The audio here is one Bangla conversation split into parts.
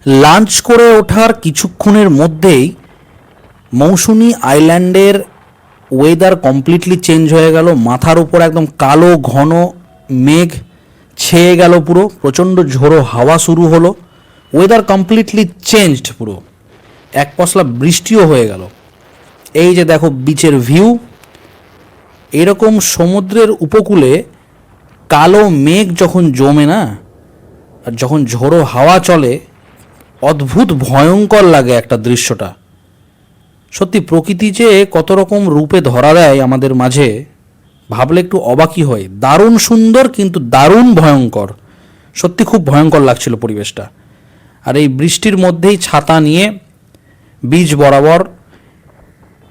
লাঞ্চ করে ওঠার কিছুক্ষণের মধ্যেই মৌসুনি আইল্যান্ডের ওয়েদার কমপ্লিটলি চেঞ্জ হয়ে গেল। মাথার উপর একদম কালো ঘন মেঘ ছেয়ে গেল, পুরো প্রচণ্ড ঝোড়ো হাওয়া শুরু হলো, ওয়েদার কমপ্লিটলি চেঞ্জড, পুরো এক পশলা বৃষ্টিও হয়ে গেল। এই যে দেখো বিচের ভিউ, এরকম সমুদ্রের উপকূলে কালো মেঘ যখন জমে না, আর যখন ঝোড়ো হাওয়া চলে, অদ্ভুত ভয়ঙ্কর লাগে একটা দৃশ্যটা। সত্যি প্রকৃতি যে কত রকম রূপে ধরা দেয় আমাদের মাঝে, ভাবলে একটু অবাকই হয়। দারুণ সুন্দর কিন্তু দারুণ ভয়ঙ্কর, সত্যি খুব ভয়ঙ্কর লাগছিল পরিবেশটা। আর এই বৃষ্টির মধ্যেই ছাতা নিয়ে বিচ বরাবর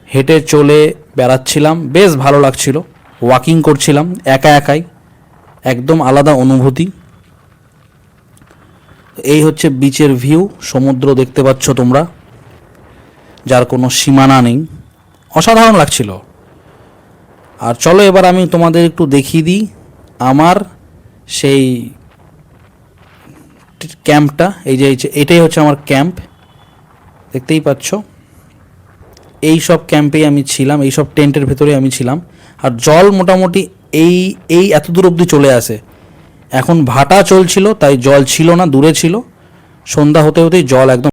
হেঁটে চলে বেড়াচ্ছিলাম, বেশ ভালো লাগছিল। ওয়াকিং করছিলাম একা একাই, একদম আলাদা অনুভূতি। এই হচ্ছে বিচের ভিউ, সমুদ্র দেখতে পাচ্ছ তোমরা, যার কোনো সীমানা নেই, অসাধারণ লাগছিল। আর চলো এবার আমি তোমাদের একটু দেখিয়ে দিই আমার সেই ক্যাম্পটা। এই যে এটাই হচ্ছে আমার ক্যাম্প, দেখতেই পাচ্ছ। এই সব ক্যাম্পেই আমি ছিলাম, এই সব টেন্টের ভেতরে আমি ছিলাম। আর জল মোটামুটি এই এই এত দূর অবধি চলে আসে। এখন ভাটা চলছিল তাই জল ছিল না, দূরে ছিল। সন্ধ্যা হতে হতেই জল একদম